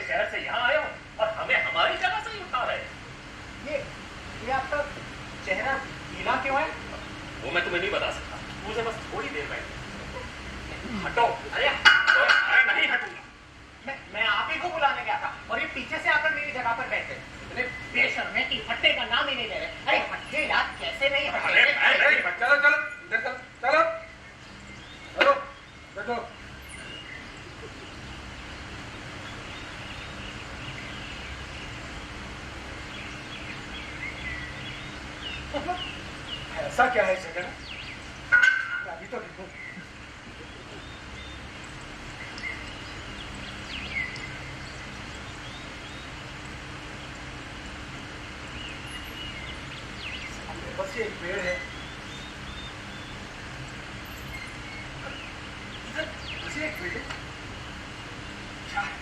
शहर से यहाँ आया हूँ और हमें हमारी जगह से ही उठा रहे हैं। ये आपका चेहरा गीला क्यों है? वो मैं तुम्हें नहीं बता सकता, मुझे बस थोड़ी देर में। हटो। अरे नहीं हटूंगा। मैं आप ही को बुलाने गया था और ये पीछे से आकर मेरी जगह पर बैठे। इतने बेशर्मे कि हटने का नाम ही नहीं ले रहे। अरे हटे यार, कैसे नहीं हटे? चलो चलो इधर चलो चलो चलो बैठो। ऐसा क्या है जगह? अभी तो देखो बस ये एक पेड़ है, इधर बस ये एक पेड़ है। क्या है?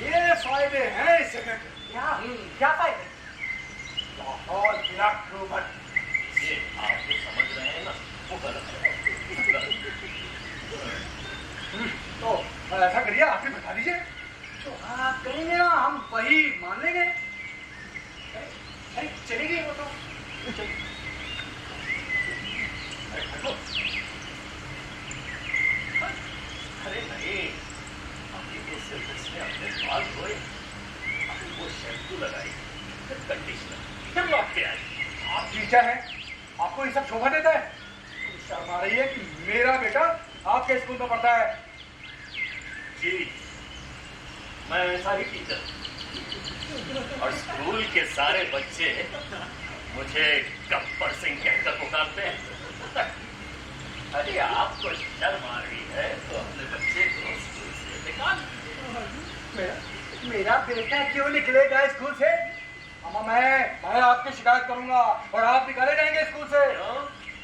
ये फायदे हैं इस जगह के। क्या फायदे? लाहौर विराट रोबट। ये आप जो समझ रहे हैं ना, वो गलत है। तो ऐसा करिए, आप ही बता दीजिए। जो आप कहेंगे ना, हम वही मान लेंगे। अरे चली गई वो तो। अरे हटो। अरे नहीं, अभी तो सिर्फ इसने अपने बाल धोए, अभी वो शैम्पू लगाई, फिर कंडीशनर, फिर लौट के आई। आप टीचर हैं, आपको ये सब शोभा देता है? शर्म आ रही है कि मेरा बेटा आपके स्कूल में पढ़ता है। जी, मैं ऐसा ही टीचर हूं। और स्कूल के सारे बच्चे मुझे गब्बर सिंह कहकर पुकारते हैं। अरे आपको शर्म आ रही है तो अपने बच्चे को स्कूल से निकाल। मेरा बेटा क्यों निकलेगा स्कूल से? अम्मा मैं आपकी शिकायत करूंगा और आप निकाले जाएंगे स्कूल से। क्यों?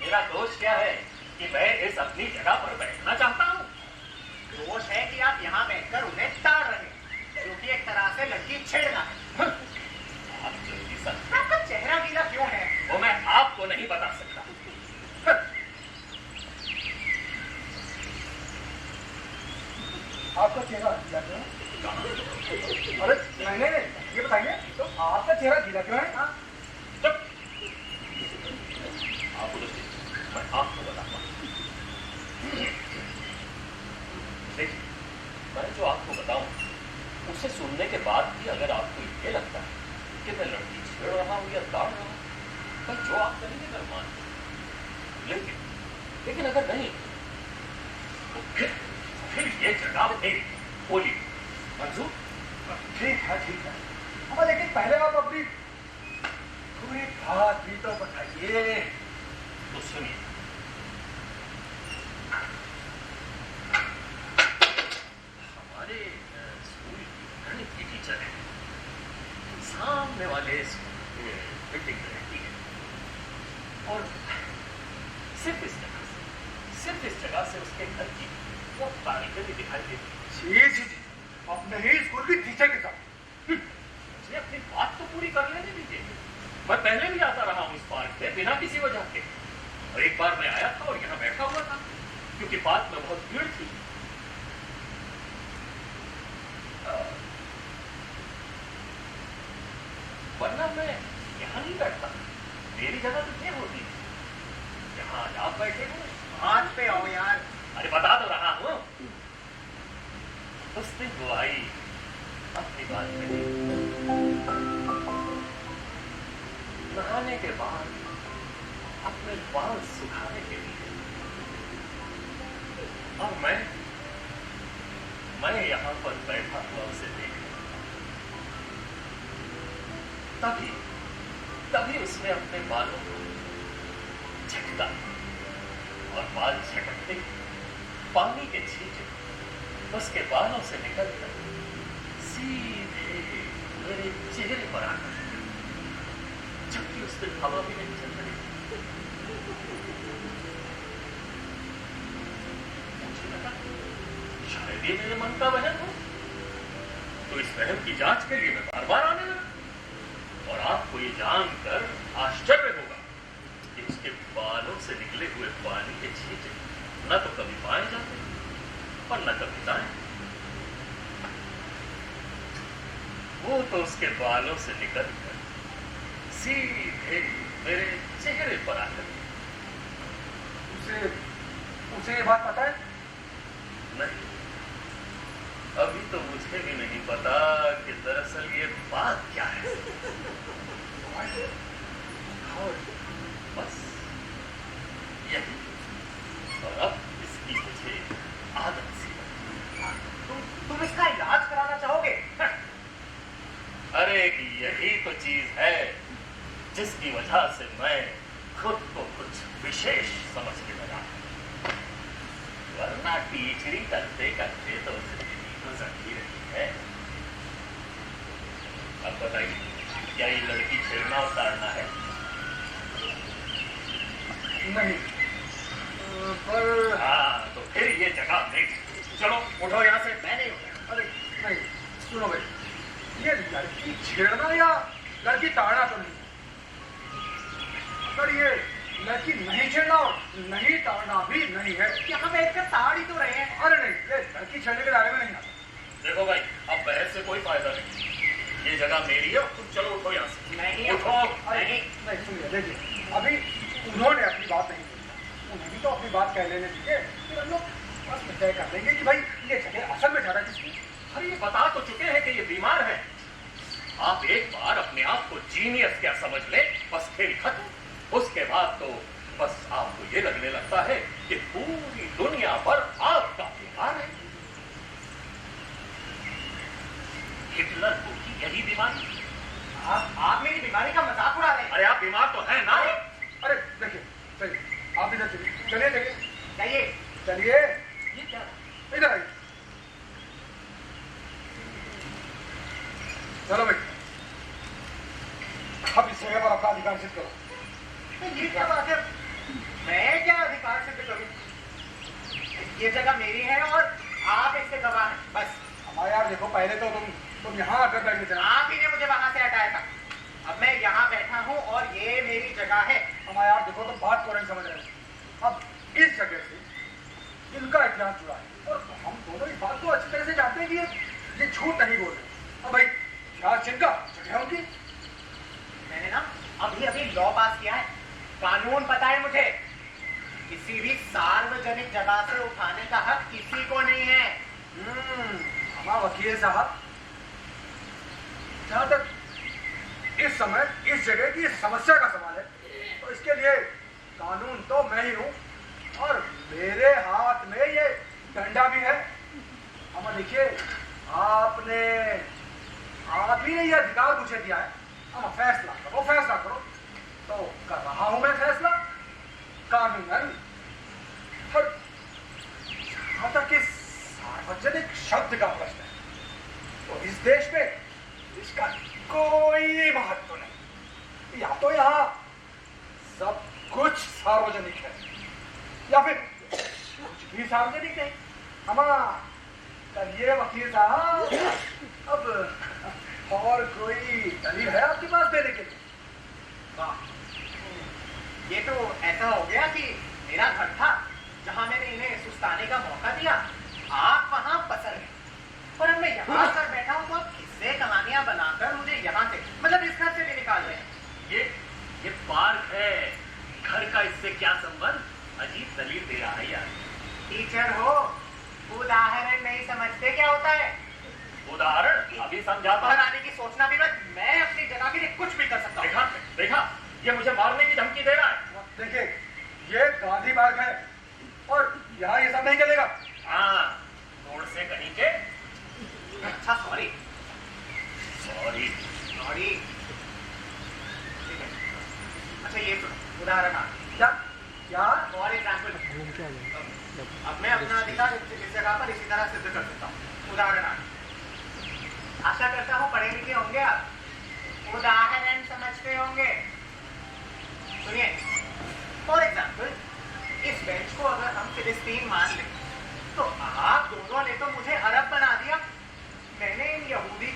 मेरा दोष क्या है कि मैं इस अपनी जगह पर बैठना चाहता हूँ? दोष है कि आप यहाँ बैठकर उन्हें टाल रहे हैं, जो कि एक तरह से लड़की छेड़ना है। आप जल्दी से। आपका चेहरा गीला क्यों है? वो मैं आपको नहीं बता सकता। आपका चेहरा गीला क्यों है? अरे नहीं, ये बताइए तो आपका चेहरा गीला क्यों है? चुप। आप बोलो, मैं आपको बताता हूँ। देखिए, मैं जो आपको बताऊं, उसे सुनने के बाद भी अगर आपको ये लगता है कि मैं लड़की छेड़ रहा हूं या ताड़ रहा हूं, तो जो आप करेंगे मैं मान लूं। लेकिन अगर नहीं, तो फिर ये जनाब एक बोली मंजूर। ठीक है अब लेकिन पहले आप अपनी पूरी बात भी तो बताइए। तो सुनिए, हमारे स्कूल गणित की टीचर है, सामने वाले बिल्डिंग में रहती है और सिर्फ इस जगह से उसके घर की वो तारीखें भी दिखाई देती है। जी अपने ही स्कूल की टीचर के साथ। मुझे अपनी बात तो पूरी कर लेने दीजिए। मैं पहले भी आता रहा हूँ इस पार्क में बिना किसी वजह के, और एक बार मैं आया था और यहाँ बैठा हुआ था क्योंकि पार्क में बहुत भीड़ थी। वरना मैं यहाँ नहीं बैठता, मेरी जगह तो ये होती है। यहाँ आप बैठे हो, हाथ पे आओ यार। अरे बता तो रहा हूँ। उस दिन वो आई अपनी बात कही, नहाने के बाद अपने बाल सुखाने के लिए, और मैं यहाँ पर बैठा हुआ उसे देख तभी उसने अपने बालों को झटका और बाल झटकते पानी के छींटे उसके बालों से निकलकर सीधे मेरे चेहरे पर आकर, जबकि उस दिन हवा भी नहीं चल रही। मुझे लगा शायद ये मेरे मन का वहम हो, तो इस वहम की जांच के लिए मैं बार बार आने लगा। और आपको ये जानकर आश्चर्य होगा कि उसके बालों से निकले हुए पानी के छींटे न तो कभी बाएं जाते और न कभी दाएं। वो तो उसके बालों से निकलकर सीधे मेरे चेहरे पर आकर उसे ये बात पता है? नहीं, अभी तो मुझे भी नहीं पता कि दरअसल ये बात क्या है। और बस यही, और अब इसकी मुझे आदत सी लगी। तुम इसका इलाज कराना चाहोगे? अरे यही तो चीज है जिसकी वजह से मैं खुद को कुछ विशेष समझने लगा। वरना टीचरी करते करते तो जिंदगी गुजर ही रही है। अब बताइए, क्या ये लड़की छेड़ना उतारना है? नहीं, पर हाँ, तो फिर ये जगह नहीं। चलो उठो यहाँ से। मैं नहीं हूं। अरे नहीं, सुनो भाई, ये लड़की छेड़ना या लड़की ताड़ना तो नहीं। अगर ये लड़की नहीं छेड़ना और नहीं ताड़ना भी नहीं है, यहाँ बैठकर ताड़ ही तो रहे हैं। अरे नहीं, ये लड़की छेड़ने के दायरे में नहीं आता। देखो भाई, अब बहस से कोई फायदा नहीं। ये जगह मेरी है और तुम चलो उठो यहाँ से। नहीं उठो। अरे नहीं, सुनिए, देखिए, अभी उन्होंने अपनी बात नहीं की, उन्हें भी तो अपनी बात कह लेने दीजिए, फिर हम लोग बस तय कर देंगे कि भाई ये जगह असल में ठहरा किसकी। अरे ये बता तो चुके हैं कि ये बीमार है। आप एक बार अपने आप को जीनियस क्या समझ ले, बस खेल खत्म। उसके बाद तो बस आपको ये लगने लगता है कि पूरी दुनिया पर आपका अधिकार है। हिटलर को भी यही बीमारी। आप मेरी बीमारी का मजाक उड़ा रहे हैं। अरे आप बीमार तो हैं ना? अरे देखिए, चलिए आप इधर चलिए, चलिए चलिए जाइए। चलिए, ये क्या? इधर आइए। चलो भाई, अब इस जगह पर अपना अधिकार सिद्ध करो। ये क्या बात है? मैं क्या अधिकार सिद्ध करूं? ये जगह मेरी है और आप इसके गवाह हैं। बस हमारे यार देखो, पहले तो तुम यहाँ आकर बैठे थे ना। आप ही ने मुझे वहां से हटाया था। अब मैं यहाँ बैठा हूँ और ये मेरी जगह है। हमारे यार देखो, तुम बात को नहीं समझ रहे। अब इस जगह से इनका इतिहास जुड़ा है और हम दोनों इस बात को अच्छी तरह से जानते हैं कि ये झूठ नहीं बोल रहे। अब भाई इतिहास जिनका जगह होगी। मैंने ना अभी अभी लॉ पास किया है। कानून पता है मुझे। किसी भी सार्वजनिक जगह से उठाने का हक किसी को नहीं है। हमारा वकील साहब, जहां तक इस समय इस जगह की समस्या का सवाल है, तो इसके लिए कानून तो मैं ही हूं और मेरे हाथ में ये डंडा भी है। अब देखिए, आप ही ने ये अधिकार मुझे दिया है। अब फैसला करो। तो कर रहा हूं मैं फैसला कानूनन। और जहां तक इस सार्वजनिक शब्द का प्रश्न है, तो इस देश में इसका कोई महत्व नहीं। या तो यहाँ सब कुछ सार्वजनिक है या फिर कुछ भी सार्वजनिक नहीं। हमारा करिए वकील साहब, अब और कोई दलील है आपके पास देने के लिए? वाह, ये तो ऐसा हो गया कि मेरा घर था जहां मैंने इन्हें सुस्ताने का मौका दिया। आप वहां पसर गए और अब मैं यहाँ आकर बैठा हूँ तो आप किस्से कहानियां बनाकर मुझे यहाँ से, मतलब इस घर से भी निकाल रहे हैं। ये पार्क है, घर का इससे क्या संबंध? अजीब दलील दे रहा है यार। टीचर हो, उदाहरण नहीं समझते क्या होता है? उदाहरण अभी समझाता बाहर हूं। आने की सोचना भी मत। मैं अपनी जगह के लिए कुछ भी कर सकता हूँ। देखा, ये मुझे मारने की धमकी दे रहा है। देखिए, ये गांधी पार्क है और यहाँ ये सब नहीं चलेगा। हाँ, रोड से कहीं के। अच्छा, सॉरी। ठीक है। अच्छा, ये सुनो, उदाहरण क्या फॉर एग्जाम्पल, अब मैं अपना अधिकार इस जगह पर इसी तरह सिद्ध कर सकता हूँ। उदाहरण आशा करता हूँ पढ़े लिखे होंगे आप, उदाहरण समझते होंगे। सुनिए, फॉर एग्जाम्पल, इस बेंच को अगर हम फिलिस्तीन मान लें तो आप दोनों ने तो मुझे अरब बना दिया। मैंने इन यहूदी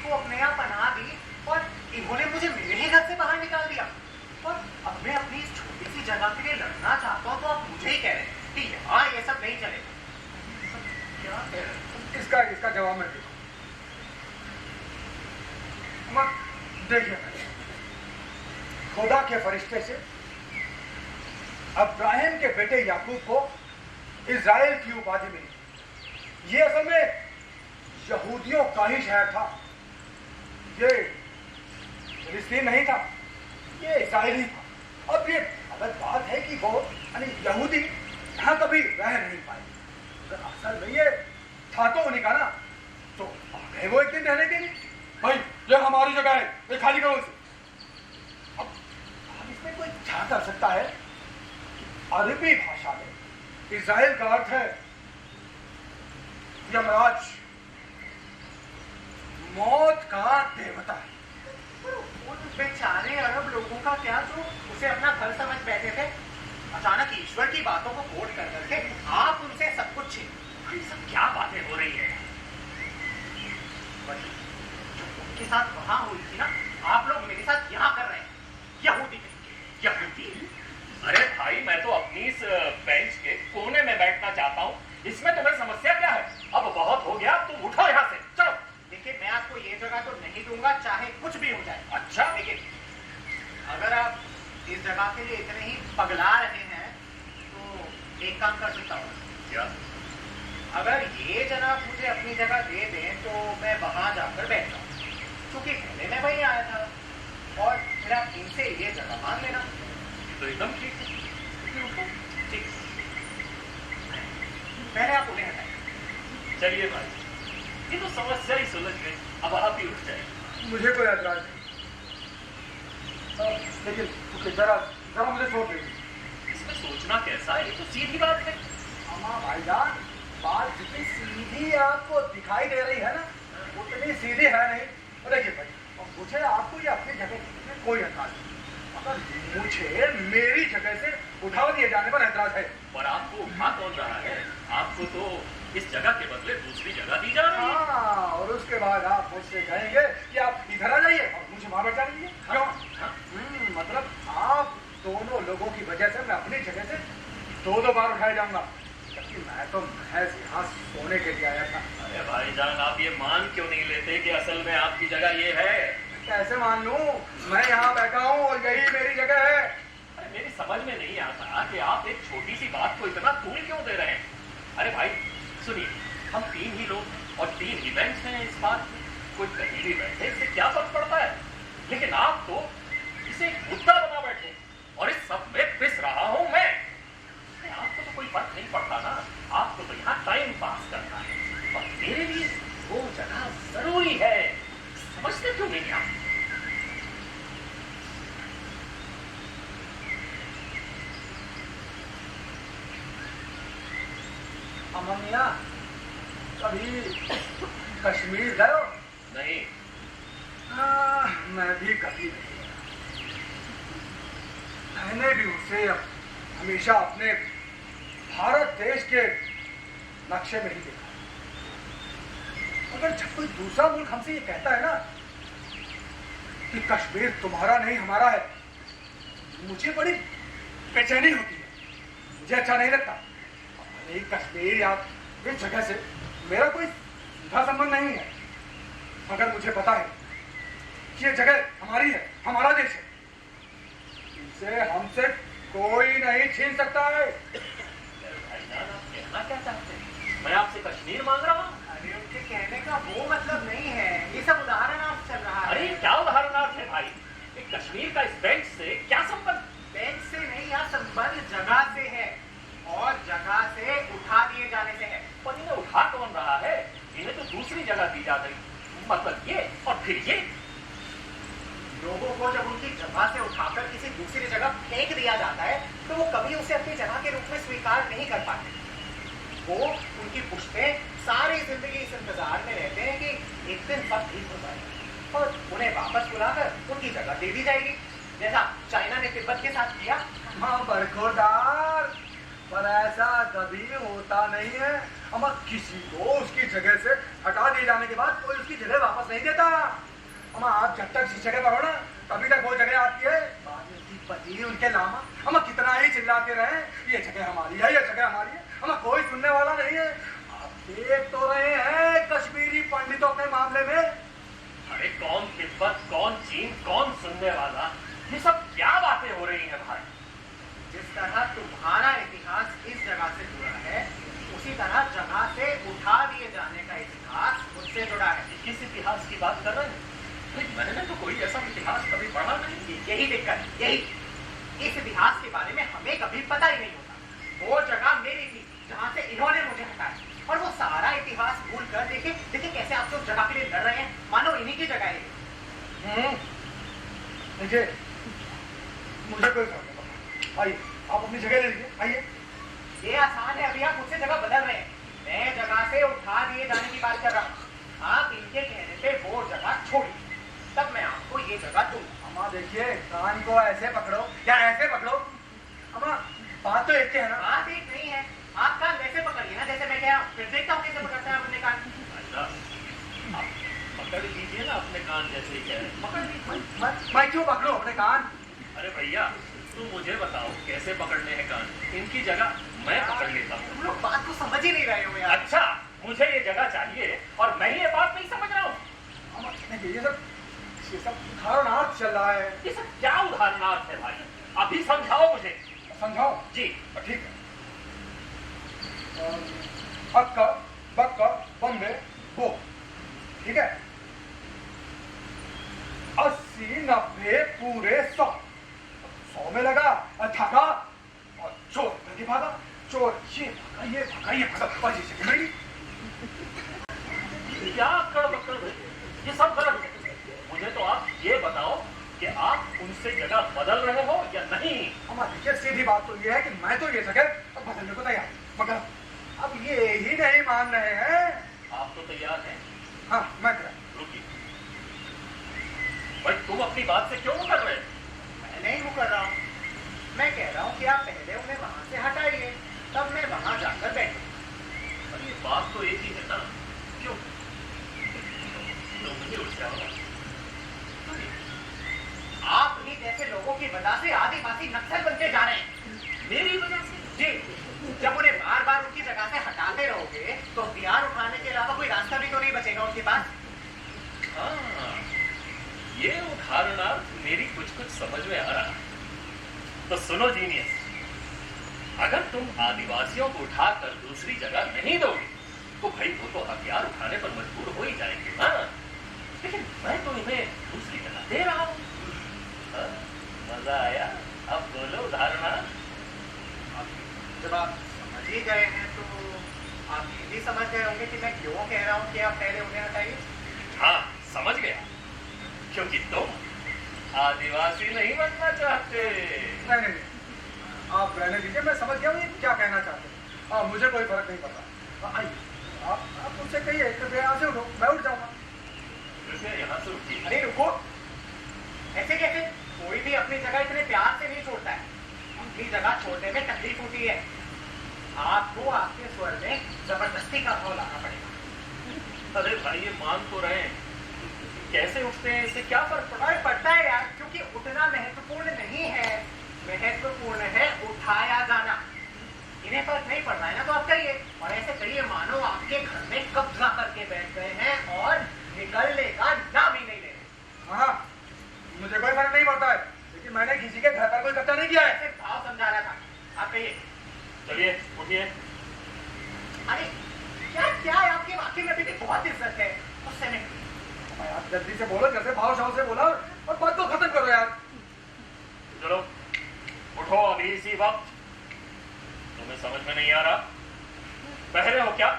मत देखिए, खुदा के फरिश्ते से अब्राहिम के बेटे याकूब को इज़राइल की उपाधि मिली। ये असल में यहूदियों का ही शहर था, ये फिलिस्तीन नहीं था, ये इज़राइल ही था। अब ये अलग बात है कि वो यानी यहूदी यहाँ कभी रह नहीं पाए, अगर असल में ये था तो उन्हीं का ना, तो आ गए वो एक दिन रहने के लिए। भाई ये हमारी जगह है, ये खाली करो इसे। अब इसमें कोई क्या कर सकता है? अरबी भाषा में इज़राइल का अर्थ है यमराज, मौत का देवता है। उन बेचारे अरब लोगों का क्या जो उसे अपना घर समझ बैठे थे, अचानक ईश्वर की बातों को कोट कर करके आप उनसे सब कुछ छीन। ये सब क्या बातें हो रही है? जो उनके साथ वहां हुई थी ना, आप लोग मेरे साथ यहाँ कर रहे हैं। यहूदी यहूदी? अरे भाई, मैं तो अपनी इस बेंच के कोने में बैठना चाहता हूँ, इसमें तुम्हें समस्या क्या है? अब बहुत हो गया, तुम उठो यहाँ से, चलो। देखिए, मैं आपको ये जगह तो नहीं दूंगा, चाहे कुछ भी हो जाए। अच्छा, देखिए, अगर आप इस जगह के लिए इतने ही पगला रहे हैं तो एक काम कर सकता हूँ। क्या? अगर ये जनाब मुझे अपनी जगह दे दें तो मैं वहां जाकर बैठ जाऊँ, क्योंकि पहले मैं वहीं आया था, और फिर आप इनसे ये जगह मान लेना। तो एकदम ठीक है, ठीक, पहले आप उन्हें हटाइए। चलिए भाई, ये तो समस्या ही सुलझ गई, अब आप ही उठ जाए। मुझे कोई एतराज नहीं, लेकिन जरा जरा मुझे सोच रही। इसमें सोचना कैसा है, ये तो सीधी बात है। अम्मा भाईजान, बात जितनी सीधी आपको दिखाई दे रही है ना, उतनी सीधी है नहीं। देखिए भाई, मुझे आपको ये अपनी जगह में कोई एतराज नहीं, मगर मुझे मेरी जगह से उठा दिए जाने पर एतराज है। और आपको उठा कौन रहा है? आपको तो इस जगह के बदले दूसरी जगह दी जा रही है। हाँ, और उसके बाद आप मुझसे कहेंगे कि आप इधर आ जाइए और मुझे वहां बैठा दीजिए। क्यों? मतलब आप दोनों लोगों की वजह से मैं अपनी जगह से दो बार उठाए जाऊंगा, जबकि मैं तो महज यहाँ सोने के लिए आया था। अरे भाईजान, आप ये मान क्यों नहीं लेते कि असल में आपकी जगह ये है? कैसे मान लूं? मैं यहाँ बैठा हूँ और यही मेरी जगह है। अरे मेरी समझ में नहीं आता कि आप एक छोटी सी बात को इतना तूल क्यों दे रहे हैं। अरे भाई सुनिए, हम 3 ही लोग हैं और 3 ही बेंच हैं इस बात में, कोई कहीं भी बैठे इससे क्या फर्क पड़ता है? लेकिन आप तो इसे एक मुद्दा बना बैठे और इस सब में पिस रहा हूं मैं। आपको तो कोई फर्क नहीं पड़ता ना, आपको तो यहाँ टाइम पास करना है, और मेरे लिए वो जगह जरूरी है। समझते क्यों नहीं आप? अमन मियां, कभी कश्मीर गए हो? नहीं। मैं भी कभी नहीं। मैंने भी उसे हमेशा अपने भारत देश के नक्शे में ही देखा। अगर जब कोई दूसरा मुल्क हमसे ये कहता है ना कि कश्मीर तुम्हारा नहीं हमारा है, मुझे बड़ी बेचैनी होती है, मुझे अच्छा नहीं लगता। नहीं, कश्मीर या इस जगह से मेरा कोई सीधा संबंध नहीं है, मगर मुझे पता है कि ये जगह हमारी है, हमारा देश है, इसे हमसे कोई नहीं छीन सकता है। भाईजान, आप कहना क्या चाहते हैं? मैं आपसे कश्मीर मांग रहा हूँ? अरे उनके कहने का वो मतलब नहीं है, ये सब उदाहरणार्थ चल रहा है। अरे क्या उदाहरणार्थ है भाई? एक कश्मीर का इस बेंच से क्या संबंध? बेंच से नहीं, यहाँ संबंध जगह से है, और जगह से उठा दिए जाने से है। पर इन्हें उठा कौन रहा है? इन्हें तो दूसरी जगह दी जा गई, मतलब ये और फिर ये। लोगों को जब उनकी जगह से उठाकर किसी दूसरी जगह फेंक दिया जाता है तो वो कभी उसे अपनी जगह के रूप में स्वीकार नहीं कर पाते। वो उनकी पुश्तें सारी जिंदगी इस इंतजार में रहते हैं कि एक दिन सब ठीक हो जाए और उन्हें वापस बुलाकर उनकी जगह दे दी जाएगी, जैसा चाइना ने तिब्बत के साथ किया। हाँ बरखुरदार, पर ऐसा कभी होता नहीं है। अमर किसी को उसकी जगह से हटा दिए जाने के बाद कोई उसकी जगह वापस नहीं देता। अम्मा आप जब तक जिस जगह पर हो ना, तभी तक वो जगह आपकी है। बाद में उसकी पति उनके लामा अम्मा कितना ही चिल्लाते रहे, ये जगह हमारी है, ये जगह हमारी है, अम्मा कोई सुनने वाला नहीं है। आप देख तो रहे हैं कश्मीरी पंडितों के मामले में। अरे कौन थे तिब्बत, कौन चीन, कौन सुनने वाला, ये सब क्या बातें हो रही हैं भाई? जिस तरह तुम्हारा इतिहास इस जगह से जुड़ा है, उसी तरह जगह से उठा दिए जाने का इतिहास मुझसे जुड़ा है। किस इतिहास की बात कर रहे हैं? मैंने तो कोई ऐसा इतिहास कभी पढ़ा नहीं। यही दिक्कत, यही इस इतिहास के बारे में हमें कभी पता ही नहीं होता। वो जगह मेरी थी जहाँ से इन्होंने मुझे हटाया, और वो सारा इतिहास भूल कर देखिए कैसे आप लोग जगह के लिए लड़ रहे हैं, मानो इन्हीं की जगह है। देखिए, मुझे कोई फर्क नहीं पड़ता। आइए, आप अपनी जगह ले लीजिए, आइए। ये आसान है, अभी आप मुझसे जगह बदल रहे हैं। मैं जगह से उठा दिए जाने की बात कर रहा हूँ। आप इनके कहने पे वो जगह छोड़ी, तब मैं आपको ये जगह दूंगा। अम्मा देखिए, कान को ऐसे पकड़ो या ऐसे पकड़ो, अम्मा बात तो एक ही है ना। बात एक नहीं है, आप कान वैसे पकड़िए ना जैसे मैं कह रहा हूँ, फिर देखता हूँ कैसे पकड़ते हैं आप अपने कान। आप पकड़ लीजिए ना अपने कान, जैसे ही कह रहे हैं। पकड़ लीजिए। मैं क्यों पकड़ूं अपने कान? अरे भैया, तुम मुझे बताओ कैसे पकड़ने हैं कान? इनकी जगह मैं पकड़ लेता हूँ। तुम लोग बात को समझ ही नहीं रहे हो यार। अच्छा, मुझे ये जगह चाहिए और मैं ये बात नहीं समझ रहा हूँ। ये सब उदाहरणार्थ चल रहा है। ये सब क्या उदाहरणार्थ है भाई? अभी समझाओ मुझे। समझाओ जी। ठीक है। अक्का बक्का बम्बे बो, ठीक है। 80 90 पूरे 100 में लगा, थका और चोर नहीं भागा, चोर ये भागा ये भागा, बाजी जगह मेरी। क्या अक्कड़ बक्कड़, ये सब गलत है। मुझे तो आप ये बताओ कि आप उनसे जगह बदल रहे हो या नहीं? हमारी देखिए, सीधी बात तो ये है कि मैं तो ये जगह बदलने को तैयार, मगर अब ये ही नहीं मान रहे हैं। आप तो तैयार हैं? हाँ, मैं तैयार। रुकिए भाई, तुम अपनी बात से क्यों मुकर रहे? मैं नहीं मुकर रहा हूँ, मैं कह रहा हूँ कि आप पहले उन्हें वहां से हटाइए, तब मैं वहां जाकर बैठूं। अरे बात तो एक ही है ना, क्यों? तुम ही उठ जाओ। आप ही जैसे लोगों की वजह से आदिवासी नक्सल बनते जा रहे हैं। मेरी वजह से? जी, जब उन्हें बार बार उनकी जगह से हटाते रहोगे तो हथियार उठाने के अलावा कोई रास्ता भी तो नहीं बचेगा उनके पास। हाँ, ये उदाहरणार्थ मेरी कुछ समझ में आ रहा। तो सुनो जीनियस, अगर तुम आदिवासियों को उठाकर दूसरी जगह नहीं दोगे तो भाई वो तो हथियार उठाने पर मजबूर हो ही जाएंगे ना। लेकिन मैं तो इन्हें दूसरी जगह दे रहा हूँ। मजा आया? अब बोलो उदाहरणार्थ। जब आप समझ ही गए हैं तो आप ये भी समझ गए होंगे कि मैं क्यों कह रहा हूँ कि आप पहले उन्हें हटाइए। हाँ, समझ गया, क्योंकि तुम आदिवासी नहीं बनना चाहते। नहीं, आप रहने दीजिए, मैं समझ गया हूँ ये क्या कहना चाहते हैं। मुझे कोई फर्क नहीं पड़ता। आइए, आप मुझसे कहिए कि यहाँ से उठो, मैं उठ जाऊंगा। यहाँ से उठिए। अरे रुको, ऐसे कैसे? कोई भी अपनी जगह इतने प्यार से नहीं छोड़ता है, अपनी जगह छोड़ने में तकलीफ होती है। आपको आपके स्वर में जबरदस्ती का भाव लाना पड़ेगा। अरे भाई, ये मान तो रहे हैं, कैसे उठते हैं इससे क्या फर्क पड़ता है यार, क्योंकि उठना महत्वपूर्ण नहीं है, महत्वपूर्ण है उठाया जाना। इन्हें फर्क नहीं पड़ रहा है ना, तो आप करिए, और ऐसे करिए मानो आपके घर में कब्जा करके बैठ गए हैं और निकलने का नाम ही नहीं ले रहे। हाँ, मुझे कोई फर्क नहीं पड़ता है, लेकिन मैंने किसी के घर पर कोई कब्जा नहीं किया है। ऐसे भाव समझा रहा था, आप कहिए। चलिए उठिए। अरे क्या है आपके वाक्य में भी बहुत इज्जत है, उससे नहीं। आप जल्दी से बोलो, जैसे भाव शाव से बोला, और बात को खत्म करो यार। चलो उठो अभी इसी वक्त। तुम्हें समझ में नहीं आ रहा? बहरे हो क्या?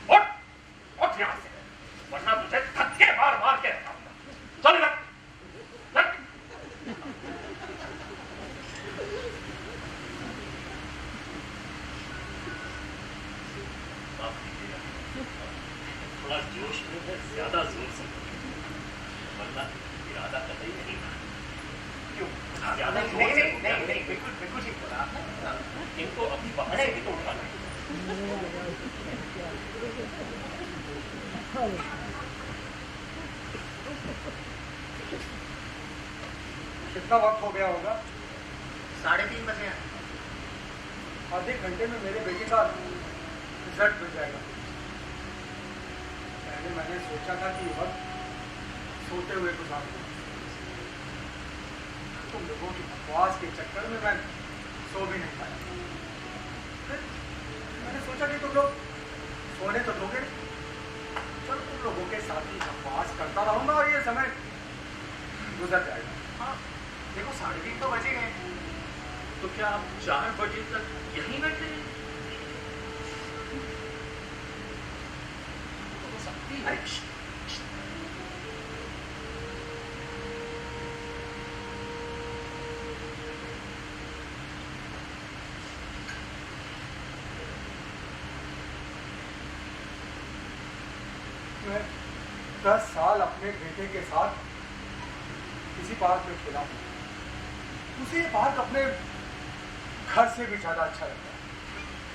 उठ यहां से, वरना तुझे धक्के मार मार के हटाऊंगा। चल लग। थोड़ा जोश में है, ज्यादा जोर से, वरना इरादा कतई नहीं था। क्यों? ज्यादा जोर से नहीं, बिल्कुल ठीक बोला आपने। इनको अभी बाहर से भी तो उठाना है। कितना वक्त हो गया होगा? 3:30 बजे हैं। आधे घंटे में मेरे बेटे का रिजल्ट मिल जाएगा। पहले मैंने सोचा था कि वक्त सोते हुए गुजार दूं। तुम लोगों की बकवास के चक्कर में मैं सो भी नहीं पाया। फिर मैंने सोचा कि तुम लोग सोने तो दोगे, चलो तुम लोगों के साथ ही बकवास करता रहूंगा और ये समय गुजर जाएगा। हाँ देखो 3:30 तो बजे गए। तो क्या आप 4 बजे तक यहीं बैठे हैं? हो सकती है। मैं 10 साल अपने बेटे के साथ किसी पार्क में खेला हूँ। उसे ये पार्क अपने घर से भी ज्यादा अच्छा लगता है।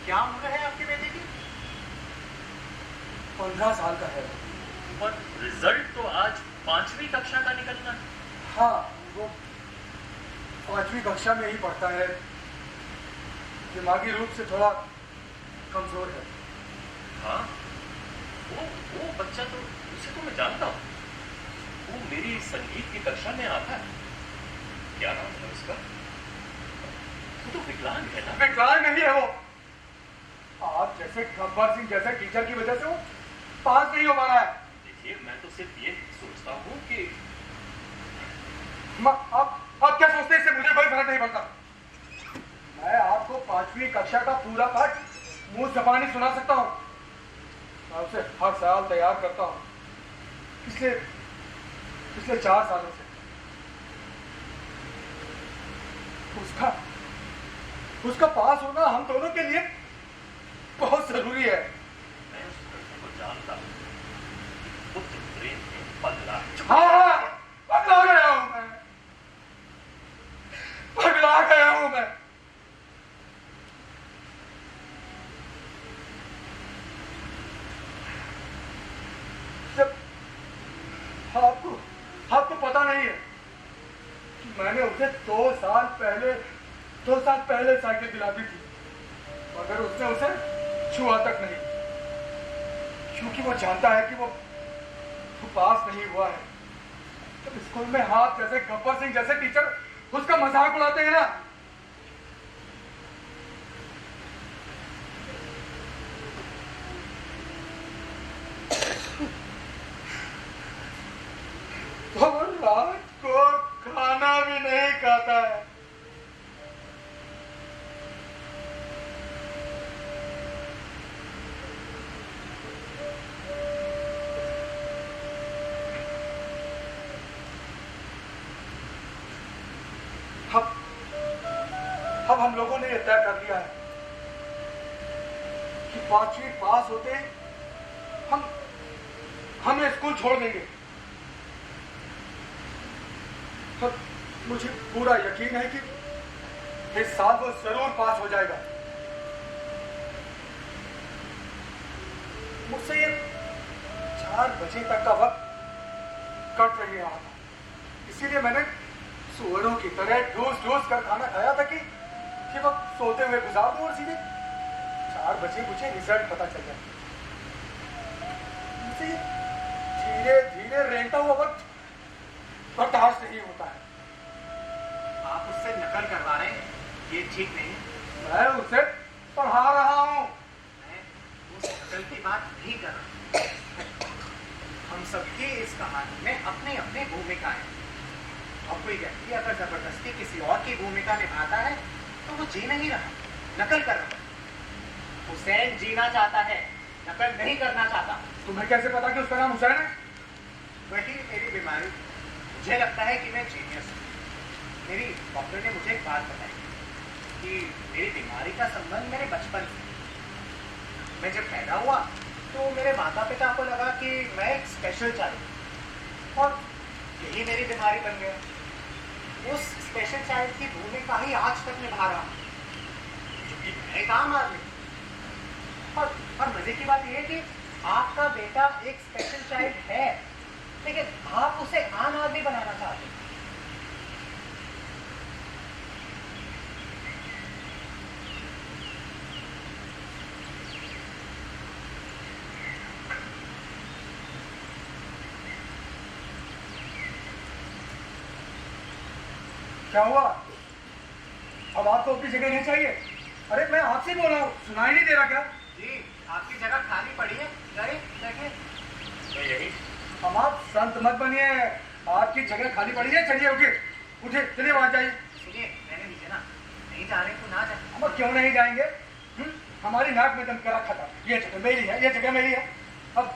क्या उम्र है आपके बेटे की? 15 साल का है। और रिजल्ट तो आज 5वीं कक्षा का निकलना है। हाँ, वो 5वीं कक्षा में ही पढ़ता है। दिमागी रूप से थोड़ा कमजोर है। हाँ, वो बच्चा तो, उसे तो मैं जानता हूँ। वो मेरी संगीत की कक्षा में आता है। क्या नाम है उसका? वो तो विकलांग है ना? विकलांग नहीं है वो। आप जैसे गब्बर सिंह जैसे टीचर की वजह से वो पास नहीं हो पा रहा है। देखिए, मैं तो सिर्फ ये सोचता हूँ कि आप क्या सोचते हैं? इससे मुझे कोई फर्क नहीं पड़ता। मैं आपको 5वीं कक्षा का पूरा पाठ मुंह जबानी सुना सकता हूँ। मैं उसे हर साल तैयार करता हूँ, पिछले 4 सालों से। उसका पास होना हम दोनों के लिए बहुत जरूरी है। मैं उस लड़के को जानता हूँ। पुत्र प्रेम में पगला। हाँ, पगला गया हूं मैं। पगला गया हूं मैं। जब आपको पता नहीं है कि मैंने उसे 2 साल पहले साइकिल दिला दी थी, मगर उसने उसे छुआ तक नहीं, क्योंकि वो जानता है कि वो पास नहीं हुआ है। तो स्कूल में हाथ जैसे गब्बर सिंह जैसे टीचर उसका मजाक उड़ाते हैं ना, तो रात को खाना भी नहीं खाता है। अब हम लोगों ने यह तय कर लिया है कि 5वीं पास होते हम स्कूल छोड़ देंगे। तो मुझे पूरा यकीन है कि इस साल वो जरूर पास हो जाएगा। मुझसे ये 4 बजे तक का वक्त कट नहीं रहा था, इसीलिए मैंने सुअरों की तरह ढूस कर खाना खाया था कि वो सोते हुए गुजार दूं और सीधे 4 बजे मुझे रिजल्ट पता चल जाए। मुझे धीरे धीरे रेंगता हुआ वक्त बर्दाश्त नहीं होता है। आप उससे नकल करवा रहे हैं, ये ठीक नहीं। मैं उसे पढ़ा रहा हूँ। मैं उस नकल की बात नहीं कर रहा। हम सबकी इस कहानी में अपनी अपनी भूमिका है। अब कोई व्यक्ति अगर जबरदस्ती किसी और की भूमिका निभाता है तो वो जी नहीं रहा, नकल कर रहा है। हुसैन जीना चाहता है, नकल नहीं करना चाहता। तुम्हें कैसे पता कि उसका नाम हुसैन है? वही मेरी बीमारी। मुझे लगता है कि मैं जीनियस हूँ। मेरी डॉक्टर ने मुझे एक बात बताई कि मेरी बीमारी का संबंध मेरे बचपन से। मैं जब पैदा हुआ तो मेरे माता पिता को लगा कि मैं एक स्पेशल चाइल्ड हूँ और यही मेरी बीमारी बन गया। उस स्पेशल चाइल्ड की भूमिका ही आज तक निभा रहा हूँ, क्योंकि मैं एक आम आदमी। और मजे की बात यह है कि आपका बेटा एक स्पेशल चाइल्ड है, लेकिन आप उसे आम आदमी बनाना चाहते हैं। क्या हुआ? अब आपको अपनी जगह नहीं चाहिए? अरे मैं आपसे बोल रहा हूँ, सुनाई नहीं दे रहा क्या? जी आपकी जगह खाली पड़ी है, जाइए देखिए। तो यही अब आप संत मत बनिए, आपकी जगह खाली पड़ी है, चलिए उठिए, उठिए, चलिए वहां जाइए। सुनिए रहने दीजिए ना, नहीं जा रहे तो ना जाए। अब क्यों नहीं जाएंगे? हमारी नाक में दम कर रखा था, ये जगह मेरी है, ये जगह मेरी है। अब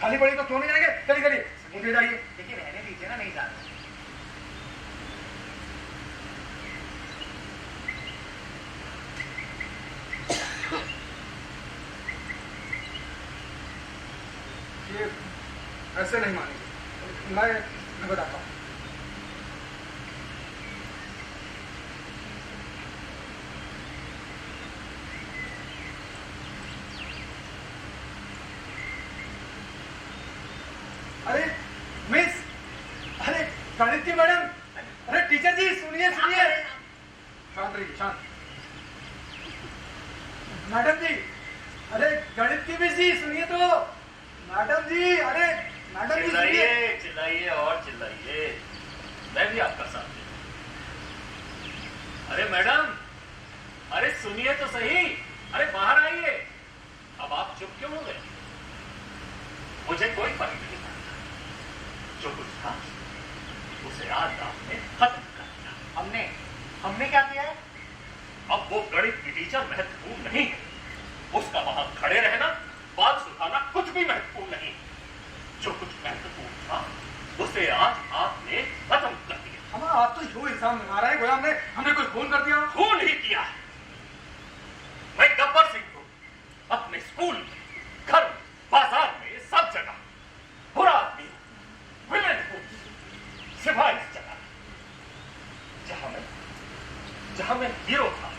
खाली पड़ी तो क्यों नहीं जाएंगे? चलिए चलिए उठे जाइए। देखिए रहने दीजिए ना, नहीं जा रहे। ये ऐसे नहीं मानेंगे, मैं बताता हूँ। अरे मिस, अरे गणित की मैडम, अरे टीचर जी सुनिए सुनिए। शांत रहिए, शांत। मैडम जी, अरे गणित की मिस जी सुनिए तो। मैडम जी, अरे मैडम जी सुनिए। चिल्लाइए चिल्लाइए और चिल्लाइए, मैं भी आपका साथ दूं। अरे मैडम, अरे सुनिए तो सही, अरे बाहर आइए। अब आप चुप क्यों हो गए? मुझे कोई फर्क नहीं पड़ता, जो कुछ था उसे आज आपने खत्म कर दिया। हमने क्या किया है? अब वो गणित की टीचर महत्वपूर्ण नहीं है, उसका वहां खड़े रहना, बात सुनाना कुछ भी महत्वपूर्ण नहीं। जो कुछ महत्वपूर्ण था उसे आज आपने खत्म कर दिया। हम आप तो जो इल्जाम लगा रहे हैं गोया हमने कोई खून कर दिया? खून ही किया है। मैं गब्बर सिंह को अपने स्कूल, घर, बाजार में सब जगह बुरा आदमी हूं, विलेन हूं, सिवाय इस जगह जहां मैं हीरो था,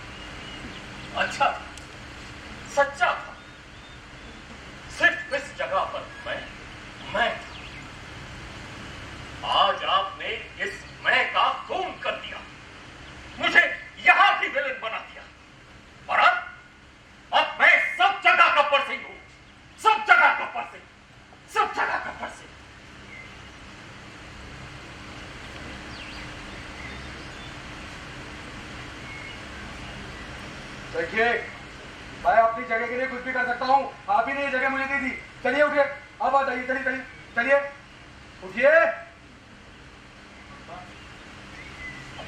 अच्छा था, सच्चा था। सिर्फ इस जगह पर मैं था। आज आपने इस मैं का खून कर दिया, मुझे यहां की विलेन बना दिया। और अब मैं सब जगह गब्बर सिंह हूं, सब जगह गब्बर सिंह, सब जगह गब्बर सिंह। देखिए, मैं अपनी जगह के लिए कुछ भी कर सकता हूँ, आप ही ने ये जगह मुझे दी थी। चलिए उठिए, अब आ जाइए, चलिए चलिए चलिए उठिए।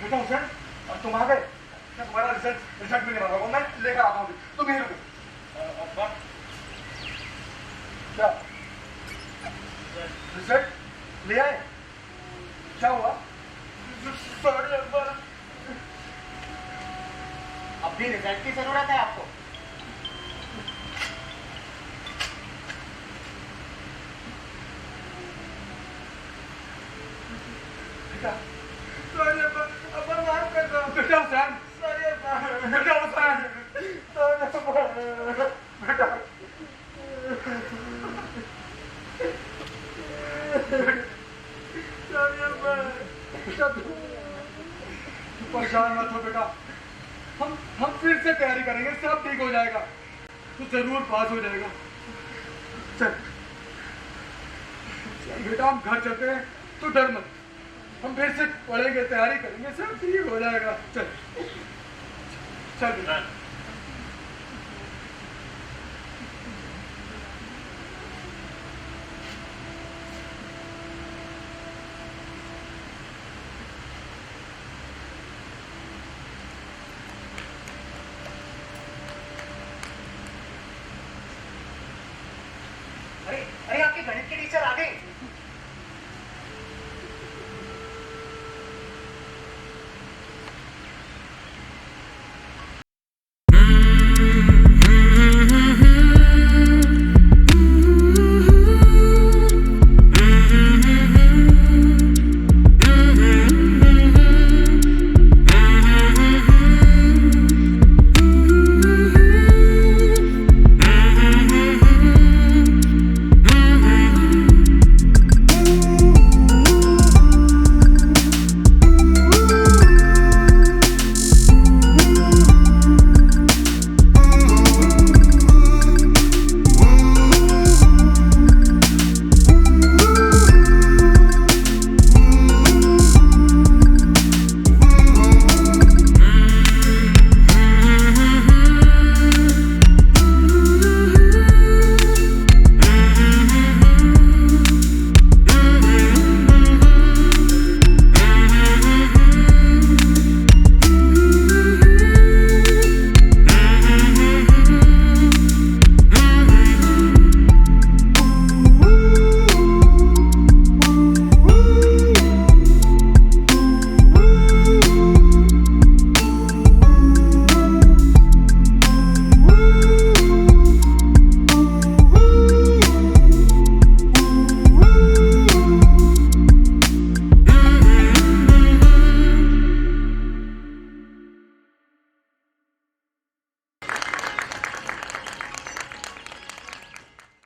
बेटा हुसैन, अब तुम आ गए, मैं तुम्हारा रिजल्ट मिलने वाला हूँ, मैं लेकर आता हूँ, तुम यहीं रुको। क्या रिजल्ट ले आए? क्या हुआ? अब भी रिजल्ट की जरूरत है आपको? बेटा, अब माफ कर दो। बेटा हुसैन, बेटा हुसैन, बेटा परेशान मत हो बेटा, हम फिर से तैयारी करेंगे, सब ठीक हो जाएगा, तू जरूर पास हो जाएगा। चल बेटा, हम घर चलते हैं, तू डर मत, हम फिर से पढ़ेंगे, तैयारी करेंगे, सब ठीक हो जाएगा। चल चल बेटा। अरे आपके गणित के टीचर आ गए।